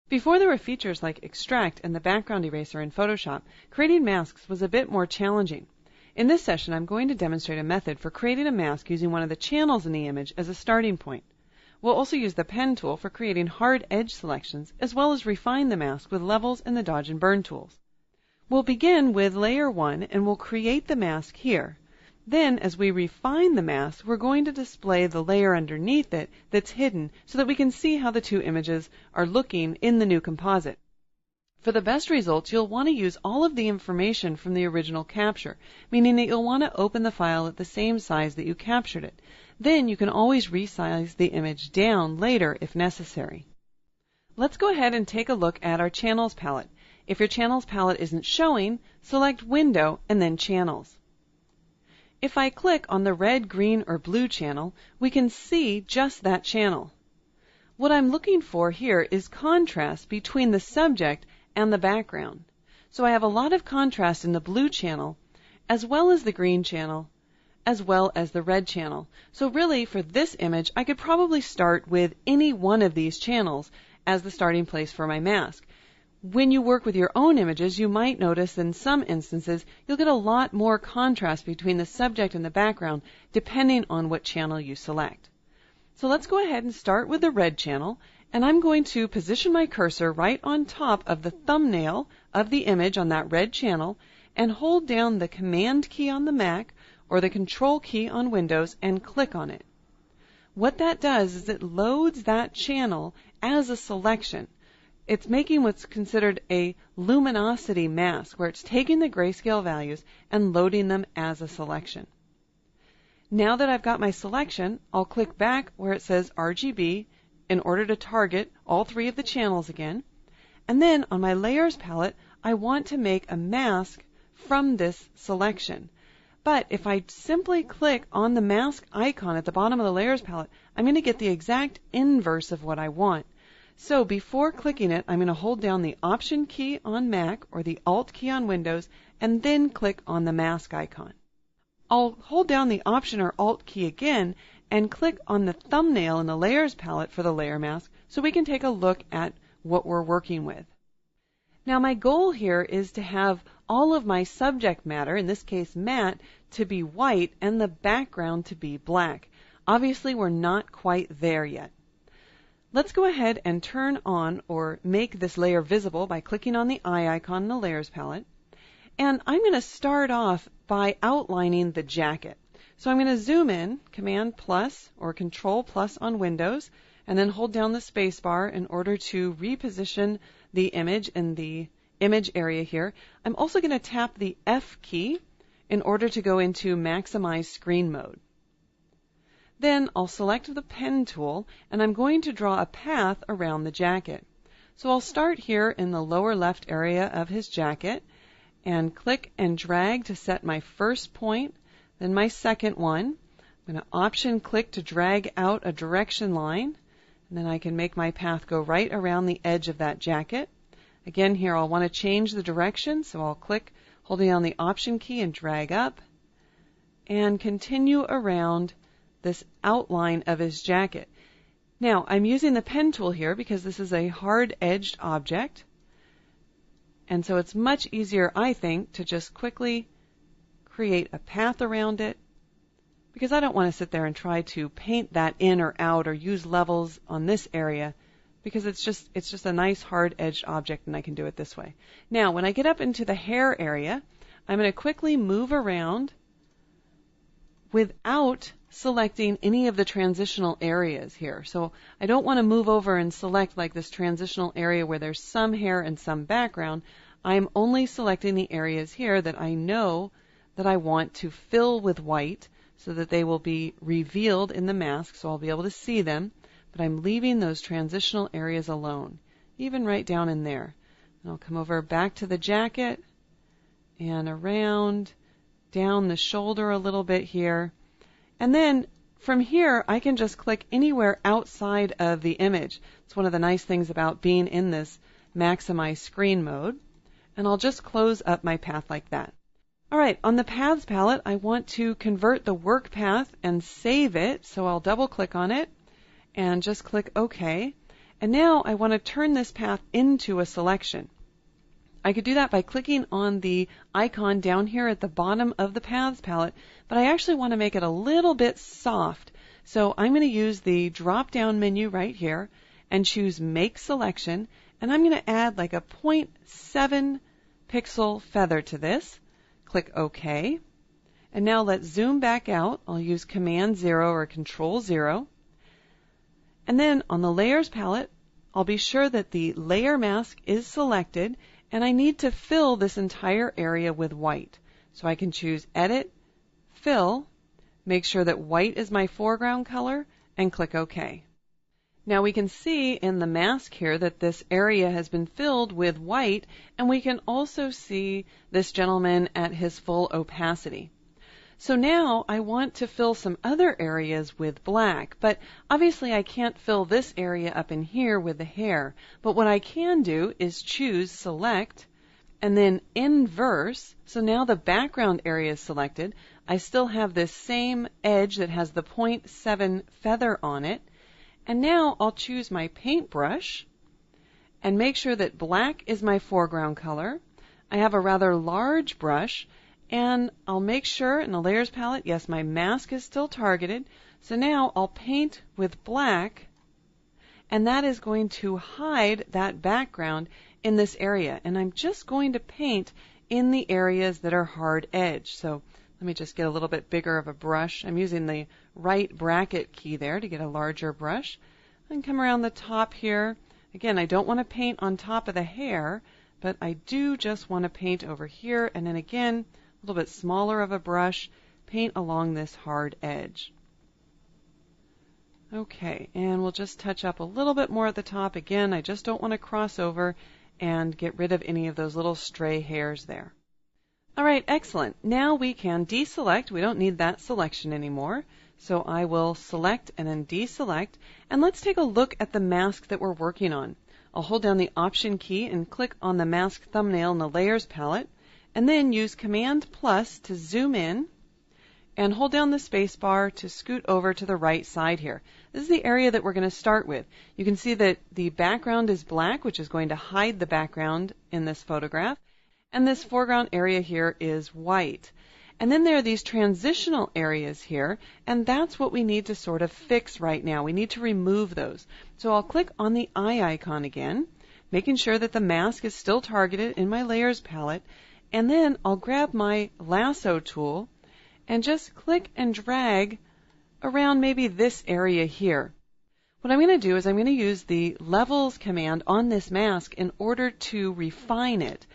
Before there were features like Extract and the background eraser in Photoshop, creating masks was a bit more challenging. In this session, I'm going to demonstrate a method for creating a mask using one of the channels in the image as a starting point. We'll also use the pen tool for creating hard edge selections, as well as refine the mask with levels and the dodge and burn tools. We'll begin with layer 1 and we'll create the mask here. Then, as we refine the mask, we're going to display the layer underneath it that's hidden so that we can see how the two images are looking in the new composite. For the best results, you'll want to use all of the information from the original capture, meaning that you'll want to open the file at the same size that you captured it. Then you can always resize the image down later if necessary. Let's go ahead and take a look at our Channels palette. If your Channels palette isn't showing, select Window and then Channels. If I click on the red, green, or blue channel, we can see just that channel. What I'm looking for here is contrast between the subject and the background. So I have a lot of contrast in the blue channel, as well as the green channel, as well as the red channel. So really, for this image, I could probably start with any one of these channels as the starting place for my mask. When you work with your own images, you might notice in some instances you'll get a lot more contrast between the subject and the background depending on what channel you select. So let's go ahead and start with the red channel, and I'm going to position my cursor right on top of the thumbnail of the image on that red channel and hold down the Command key on the Mac or the Control key on Windows and click on it. What that does is it loads that channel as a selection. It's making what's considered a luminosity mask, where it's taking the grayscale values and loading them as a selection. Now that I've got my selection, I'll click back where it says RGB in order to target all three of the channels again. And then on my Layers palette, I want to make a mask from this selection. But if I simply click on the mask icon at the bottom of the Layers palette, I'm going to get the exact inverse of what I want. So before clicking it, I'm going to hold down the Option key on Mac or the Alt key on Windows and then click on the mask icon. I'll hold down the Option or Alt key again and click on the thumbnail in the Layers palette for the layer mask so we can take a look at what we're working with. Now my goal here is to have all of my subject matter, in this case Matt, to be white and the background to be black. Obviously we're not quite there yet. Let's go ahead and turn on or make this layer visible by clicking on the eye icon in the Layers palette. And I'm going to start off by outlining the jacket. So I'm going to zoom in, Command plus or Control plus on Windows, and then hold down the space bar in order to reposition the image in the image area here. I'm also going to tap the F key in order to go into Maximize Screen mode. Then I'll select the pen tool and I'm going to draw a path around the jacket. So I'll start here in the lower left area of his jacket and click and drag to set my first point, then my second one. I'm going to Option click to drag out a direction line, and then I can make my path go right around the edge of that jacket. Again, here I'll want to change the direction, so I'll click holding down the Option key and drag up and continue around this outline of his jacket. Now, I'm using the pen tool here because this is a hard-edged object, and so it's much easier, I think, to just quickly create a path around it, because I don't want to sit there and try to paint that in or out or use levels on this area, because it's just a nice hard-edged object and I can do it this way. Now, when I get up into the hair area, I'm going to quickly move around without selecting any of the transitional areas here. So I don't want to move over and select like this transitional area where there's some hair and some background. I'm only selecting the areas here that I know that I want to fill with white so that they will be revealed in the mask, so I'll be able to see them, but I'm leaving those transitional areas alone, even right down in there. And I'll come over back to the jacket and around, down the shoulder a little bit here. And then from here, I can just click anywhere outside of the image. It's one of the nice things about being in this Maximize Screen mode. And I'll just close up my path like that. All right, on the Paths palette, I want to convert the work path and save it. So I'll double click on it and just click OK. And now I want to turn this path into a selection. I could do that by clicking on the icon down here at the bottom of the Paths palette, but I actually want to make it a little bit soft. So I'm going to use the drop-down menu right here and choose Make Selection, and I'm going to add like a 0.7 pixel feather to this. Click OK. And now let's zoom back out. I'll use Command 0 or Control 0. And then on the Layers palette, I'll be sure that the layer mask is selected, and I need to fill this entire area with white. So I can choose Edit, Fill, make sure that white is my foreground color, and click OK. Now we can see in the mask here that this area has been filled with white, and we can also see this gentleman at his full opacity. So now I want to fill some other areas with black, but obviously I can't fill this area up in here with the hair. But what I can do is choose Select and then Inverse. So now the background area is selected. I still have this same edge that has the 0.7 feather on it. And now I'll choose my paintbrush and make sure that black is my foreground color. I have a rather large brush, and I'll make sure in the Layers palette, yes, my mask is still targeted. So now I'll paint with black, and that is going to hide that background in this area. And I'm just going to paint in the areas that are hard edged. So let me just get a little bit bigger of a brush. I'm using the right bracket key there to get a larger brush. And come around the top here. Again, I don't want to paint on top of the hair, but I do just want to paint over here. And then again, a little bit smaller of a brush, paint along this hard edge. Okay, and we'll just touch up a little bit more at the top. Again, I just don't want to cross over and get rid of any of those little stray hairs there. All right, excellent. Now we can deselect. We don't need that selection anymore. So I will select and then deselect. And let's take a look at the mask that we're working on. I'll hold down the Option key and click on the mask thumbnail in the Layers palette, and then use Command plus to zoom in and hold down the space bar to scoot over to the right side here. This is the area that we're going to start with. You can see that the background is black, which is going to hide the background in this photograph, and this foreground area here is white. And then there are these transitional areas here, and that's what we need to sort of fix right now. We need to remove those. So I'll click on the eye icon again, making sure that the mask is still targeted in my Layers palette. And then I'll grab my lasso tool and just click and drag around maybe this area here. What I'm going to do is I'm going to use the Levels command on this mask in order to refine it.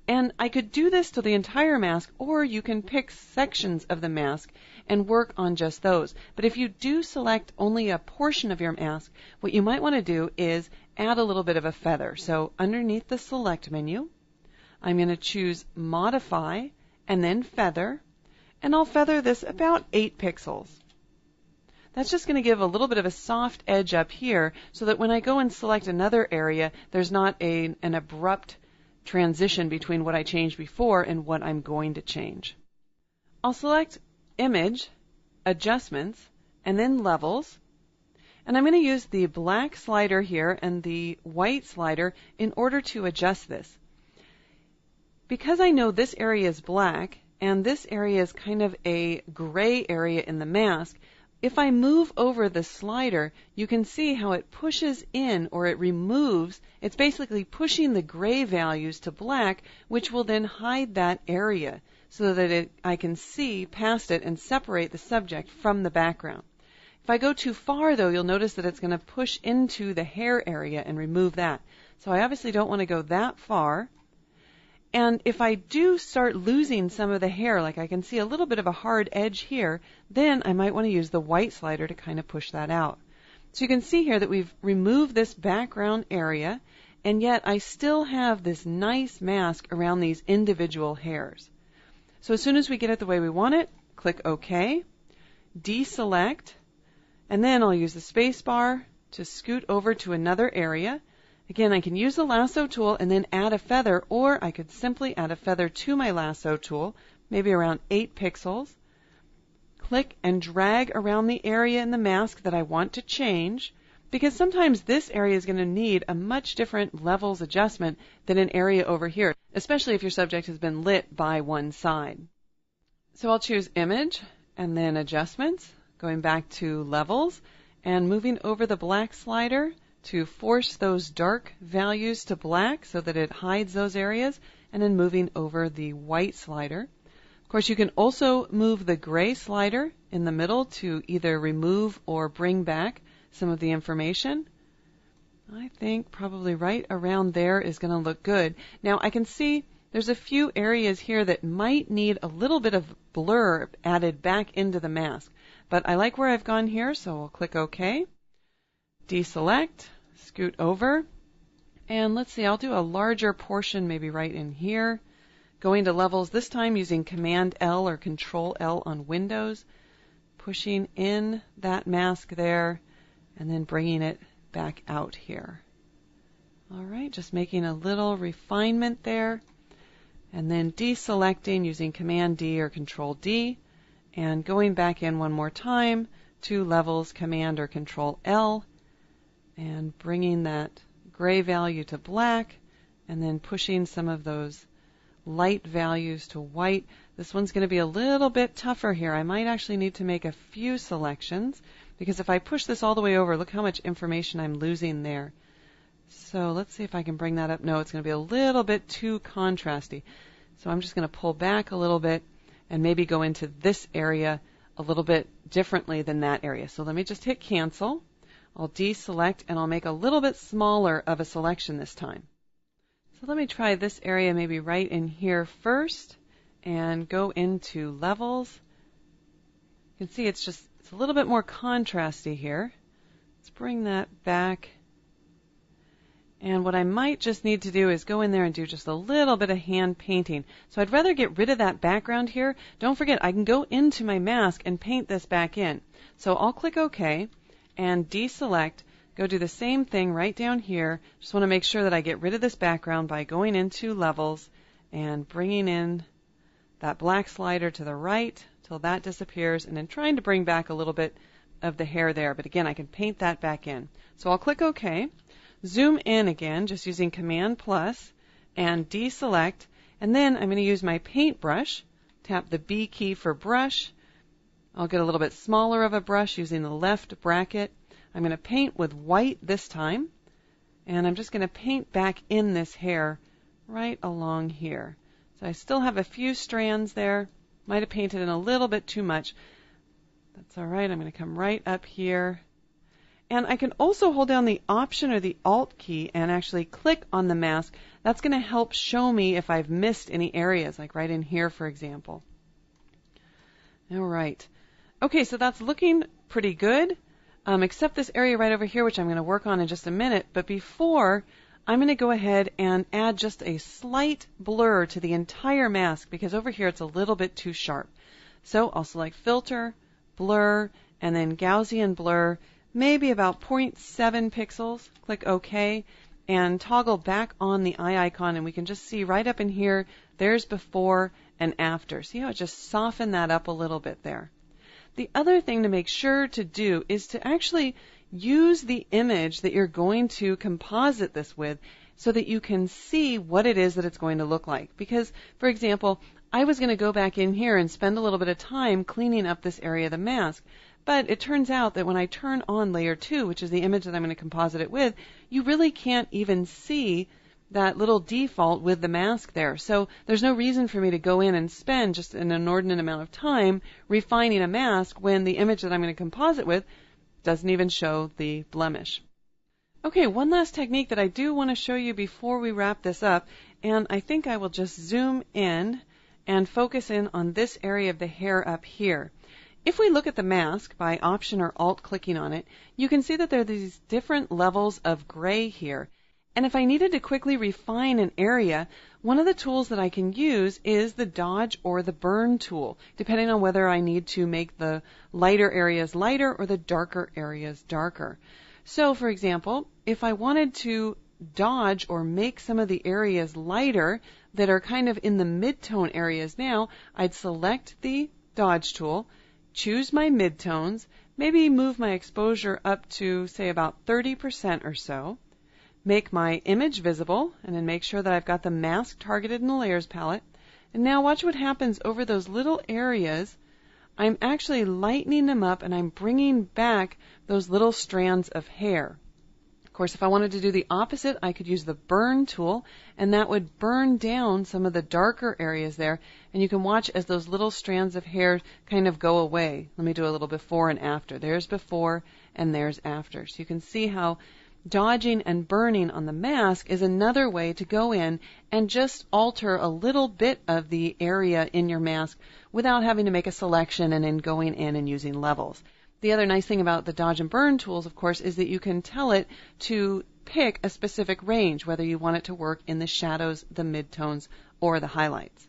And I could do this to the entire mask, or you can pick sections of the mask and work on just those. But if you do select only a portion of your mask, what you might want to do is add a little bit of a feather. So underneath the Select menu, I'm going to choose Modify and then Feather, and I'll feather this about 8 pixels. That's just going to give a little bit of a soft edge up here so that when I go and select another area, there's not an abrupt transition between what I changed before and what I'm going to change. I'll select Image, Adjustments, and then Levels, and I'm going to use the black slider here and the white slider in order to adjust this. Because I know this area is black and this area is kind of a gray area in the mask, if I move over the slider, you can see how it pushes in, or it removes. It's basically pushing the gray values to black, which will then hide that area so that I can see past it and separate the subject from the background. If I go too far, though, you'll notice that it's going to push into the hair area and remove that. So I obviously don't want to go that far. And if I do start losing some of the hair, like I can see a little bit of a hard edge here, then I might want to use the white slider to kind of push that out. So you can see here that we've removed this background area, and yet I still have this nice mask around these individual hairs. So as soon as we get it the way we want it, click OK, deselect, and then I'll use the space bar to scoot over to another area. Again, I can use the lasso tool and then add a feather, or I could simply add a feather to my lasso tool, maybe around 8 pixels. Click and drag around the area in the mask that I want to change. because sometimes this area is going to need a much different levels adjustment than an area over here, especially if your subject has been lit by one side. So I'll choose Image and then Adjustments, going back to Levels, and moving over the black slider to force those dark values to black so that it hides those areas, and then moving over the white slider. Of course, you can also move the gray slider in the middle to either remove or bring back some of the information. I think probably right around there is going to look good. Now I can see there's a few areas here that might need a little bit of blur added back into the mask, but I like where I've gone here, so we'll click OK. Deselect, scoot over, and let's see, I'll do a larger portion maybe right in here. Going to Levels, this time using Command L or Control L on Windows, pushing in that mask there, and then bringing it back out here. All right, just making a little refinement there, and then deselecting using Command D or Control D, and going back in one more time to Levels, Command or Control L, and bringing that gray value to black, and then pushing some of those light values to white. This one's going to be a little bit tougher here. I might actually need to make a few selections, because if I push this all the way over, look how much information I'm losing there. So let's see if I can bring that up. No, it's going to be a little bit too contrasty. So I'm just going to pull back a little bit and maybe go into this area a little bit differently than that area. So let me just hit Cancel. I'll deselect, and I'll make a little bit smaller of a selection this time. So let me try this area maybe right in here first and go into Levels. You can see it's a little bit more contrasty here. Let's bring that back. And what I might just need to do is go in there and do just a little bit of hand painting. So I'd rather get rid of that background here. Don't forget, I can go into my mask and paint this back in. So I'll click OK and deselect. Go do the same thing right down here. Just want to make sure that I get rid of this background by going into Levels and bringing in that black slider to the right till that disappears, and then trying to bring back a little bit of the hair there. But again, I can paint that back in. So I'll click OK. Zoom in again, just using Command plus, and deselect. And then I'm going to use my paintbrush. Tap the B key for brush. I'll get a little bit smaller of a brush using the left bracket. I'm going to paint with white this time, and I'm just going to paint back in this hair right along here. So I still have a few strands there. Might have painted in a little bit too much. That's all right. I'm going to come right up here. And I can also hold down the Option or the Alt key and actually click on the mask. That's going to help show me if I've missed any areas, like right in here, for example. All right. Okay, so that's looking pretty good, except this area right over here, which I'm going to work on in just a minute. But before, I'm going to go ahead and add just a slight blur to the entire mask, because over here it's a little bit too sharp. So I'll select Filter, Blur, and then Gaussian Blur, maybe about 0.7 pixels. Click OK, and toggle back on the eye icon, and we can just see right up in here, there's before and after. See how it just softened that up a little bit there. The other thing to make sure to do is to actually use the image that you're going to composite this with so that you can see what it is that it's going to look like. Because, for example, I was going to go back in here and spend a little bit of time cleaning up this area of the mask. But it turns out that when I turn on layer 2, which is the image that I'm going to composite it with, you really can't even see that little default with the mask there. So there's no reason for me to go in and spend just an inordinate amount of time refining a mask when the image that I'm going to composite with doesn't even show the blemish. Okay, one last technique that I do want to show you before we wrap this up, and I think I will just zoom in and focus in on this area of the hair up here. If we look at the mask by Option or Alt clicking on it, you can see that there are these different levels of gray here. And if I needed to quickly refine an area, one of the tools that I can use is the Dodge or the Burn tool, depending on whether I need to make the lighter areas lighter or the darker areas darker. So, for example, if I wanted to dodge or make some of the areas lighter that are kind of in the mid-tone areas now, I'd select the Dodge tool, choose my midtones, maybe move my exposure up to, say, about 30% or so, make my image visible, and then make sure that I've got the mask targeted in the layers palette. And now watch what happens over those little areas. I'm actually lightening them up, and I'm bringing back those little strands of hair. Of course, if I wanted to do the opposite, I could use the burn tool, and that would burn down some of the darker areas there. And you can watch as those little strands of hair kind of go away. Let me do a little before and after. There's before and there's after. So you can see how dodging and burning on the mask is another way to go in and just alter a little bit of the area in your mask without having to make a selection and then going in and using levels. The other nice thing about the dodge and burn tools, of course, is that you can tell it to pick a specific range, whether you want it to work in the shadows, the midtones, or the highlights.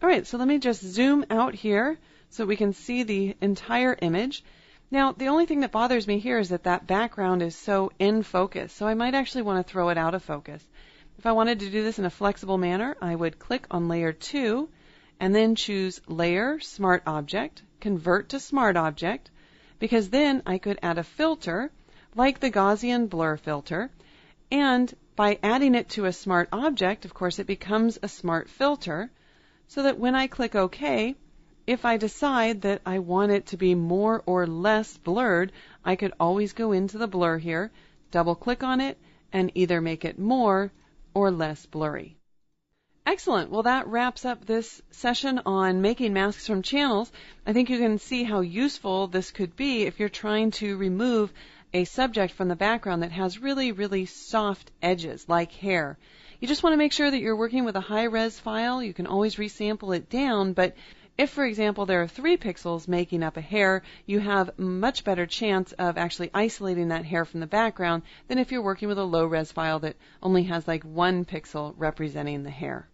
All right, so let me just zoom out here so we can see the entire image. Now, the only thing that bothers me here is that that background is so in focus, so I might actually want to throw it out of focus. If I wanted to do this in a flexible manner, I would click on Layer 2 and then choose Layer, Smart Object, Convert to Smart Object, because then I could add a filter like the Gaussian blur filter, and by adding it to a smart object, of course, it becomes a smart filter, so that when I click OK, if I decide that I want it to be more or less blurred, I could always go into the blur here, double click on it, and either make it more or less blurry. Excellent. Well, that wraps up this session on making masks from channels. I think you can see how useful this could be if you're trying to remove a subject from the background that has really, really soft edges, like hair. You just want to make sure that you're working with a high-res file. You can always resample it down, but if, for example, there are 3 pixels making up a hair, you have much better chance of actually isolating that hair from the background than if you're working with a low-res file that only has like 1 pixel representing the hair.